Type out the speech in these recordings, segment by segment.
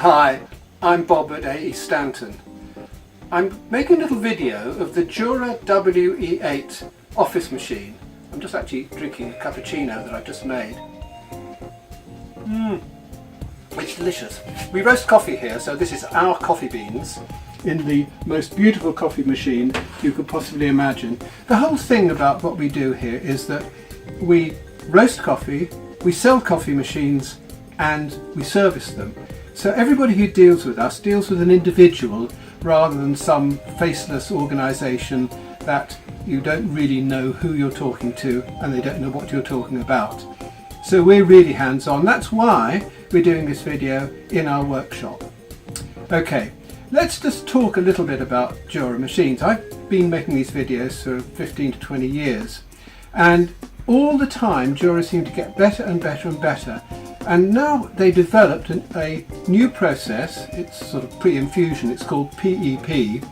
Hi, I'm Bob at A E Stanton. I'm making a little video of the Jura WE8 office machine. I'm just actually drinking a cappuccino that I've just made. It's delicious. We roast coffee here, so this is our coffee beans in the most beautiful coffee machine you could possibly imagine. The whole thing about what we do here is that we roast coffee, we sell coffee machines, and we service them. So everybody who deals with us deals with an individual rather than some faceless organisation that you don't really know who you're talking to and they don't know what you're talking about. So we're really hands-on. That's why we're doing this video in our workshop. Okay, let's just talk a little bit about Jura machines. I've been making these videos for 15 to 20 years, and all the time Jura seem to get better and better and better. And now they developed a new process. It's sort of pre-infusion. It's called PEP,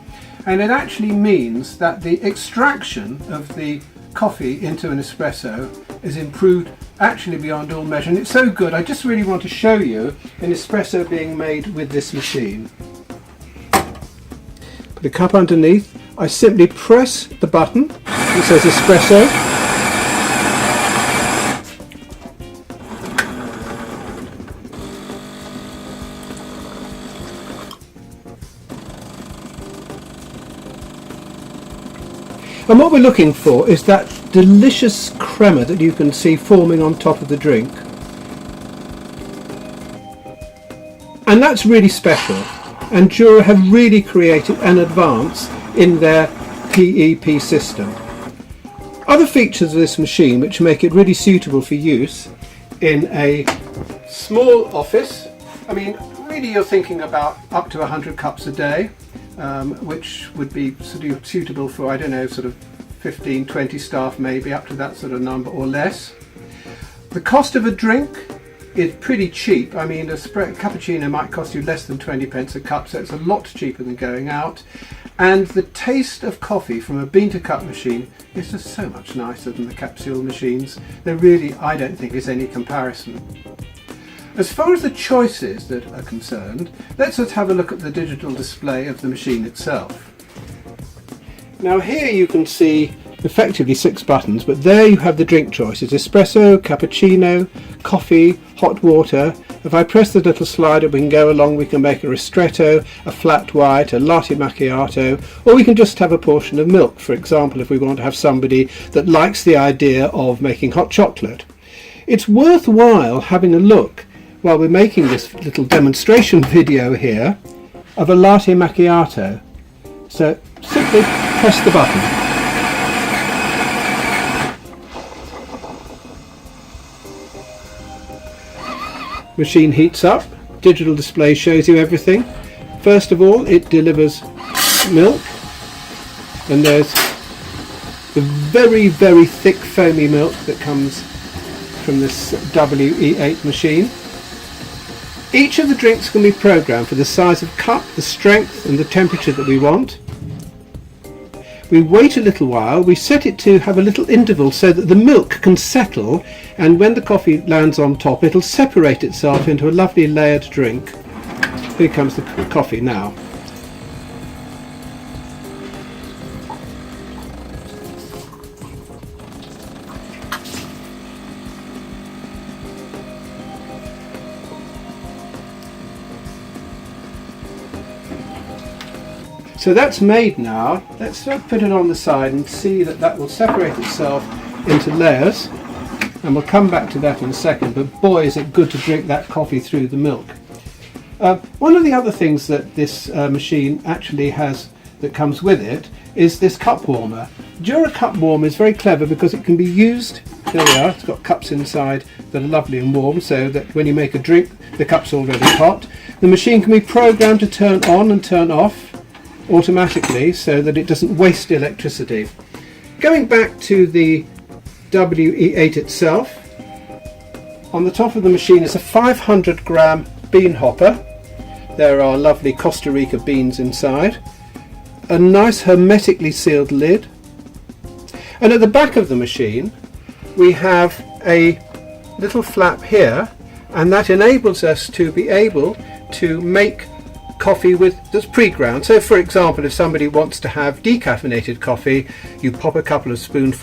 and it actually means that the extraction of the coffee into an espresso is improved actually beyond all measure. And it's so good, I just really want to show you an espresso being made with this machine. Put a cup underneath. I simply press the button that says espresso. And what we're looking for is that delicious crema that you can see forming on top of the drink. And that's really special. And Jura have really created an advance in their PEP system. Other features of this machine which make it really suitable for use in a small office. I mean, really you're thinking about up to 100 cups a day. Which would be sort of suitable for, I don't know, sort of 15, 20 staff maybe, up to that sort of number or less. The cost of a drink is pretty cheap. I mean, a cappuccino might cost you less than 20 pence a cup, so it's a lot cheaper than going out. And the taste of coffee from a bean to cup machine is just so much nicer than the capsule machines. There really, I don't think, is any comparison. As far as the choices that are concerned, let's just have a look at the digital display of the machine itself. Now here you can see effectively 6 buttons, but there you have the drink choices: espresso, cappuccino, coffee, hot water. If I press the little slider, we can go along, we can make a ristretto, a flat white, a latte macchiato, or we can just have a portion of milk, for example, if we want to have somebody that likes the idea of making hot chocolate. It's worthwhile having a look while we're making this little demonstration video here of a latte macchiato. So simply press the button. Machine heats up, digital display shows you everything. First of all, it delivers milk, and there's the very, very thick foamy milk that comes from this WE8 machine. Each of the drinks can be programmed for the size of cup, the strength and the temperature that we want. We wait a little while, we set it to have a little interval so that the milk can settle, and when the coffee lands on top it'll separate itself into a lovely layered drink. Here comes the coffee now. So that's made now. Let's put it on the side and see that that will separate itself into layers, and we'll come back to that in a second, but boy is it good to drink that coffee through the milk. One of the other things that this machine actually has that comes with it is this cup warmer. Jura cup warmer is very clever because it can be used, there we are, it's got cups inside that are lovely and warm, so that when you make a drink the cup's already hot. The machine can be programmed to turn on and turn off automatically so that it doesn't waste electricity. Going back to the WE8 itself, on the top of the machine is a 500 gram bean hopper. There are lovely Costa Rica beans inside, a nice hermetically sealed lid, and at the back of the machine we have a little flap here, and that enables us to be able to make coffee that's pre-ground. So for example, if somebody wants to have decaffeinated coffee, you pop a couple of spoons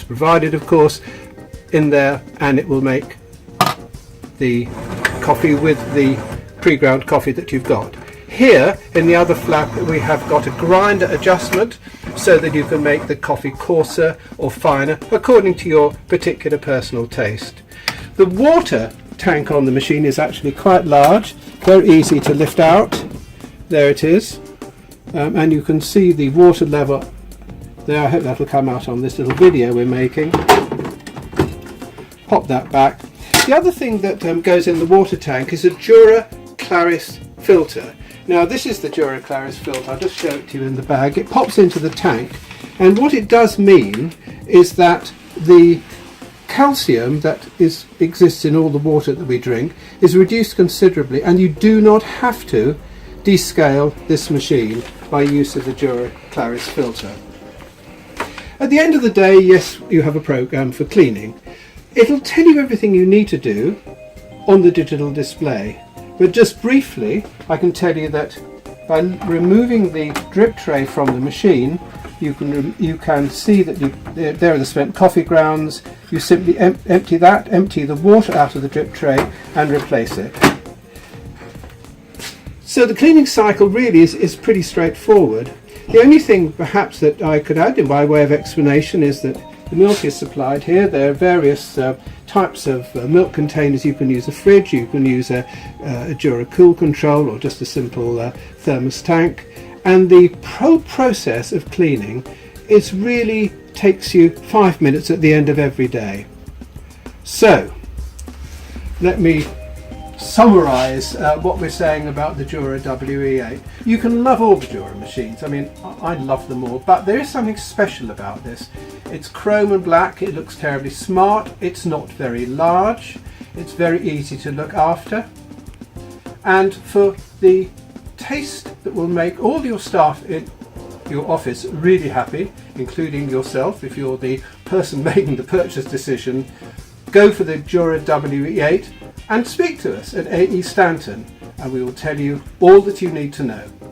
provided of course, in there, and it will make the coffee with the pre-ground coffee that you've got. Here in the other flap we have got a grinder adjustment so that you can make the coffee coarser or finer according to your particular personal taste. The water tank on the machine is actually quite large, very easy to lift out. There it is, and you can see the water level there. I hope that'll come out on this little video we're making. Pop that back. The other thing that goes in the water tank is a Jura Claris filter. Now this is the Jura Claris filter. I'll just show it to you in the bag. It pops into the tank, and what it does mean is that the calcium that exists in all the water that we drink is reduced considerably, and you do not have to descale this machine by use of the Jura Claris filter. At the end of the day, yes, you have a program for cleaning. It'll tell you everything you need to do on the digital display, but just briefly I can tell you that by removing the drip tray from the machine, you can see that there are the spent coffee grounds. You simply empty the water out of the drip tray and replace it. So the cleaning cycle really is pretty straightforward. The only thing perhaps that I could add in by way of explanation is that the milk is supplied here. There are various types of milk containers. You can use a fridge, you can use a Jura Cool Control, or just a simple thermos tank. And the process of cleaning really takes you 5 minutes at the end of every day. So let me summarise what we're saying about the Jura WE8. You can love all the Jura machines. I mean, I love them all, but there is something special about this. It's chrome and black. It looks terribly smart. It's not very large. It's very easy to look after, and for the taste that will make all your staff in your office really happy, including yourself if you're the person making the purchase decision, go for the Jura WE8 and speak to us at A E Stanton, and we will tell you all that you need to know.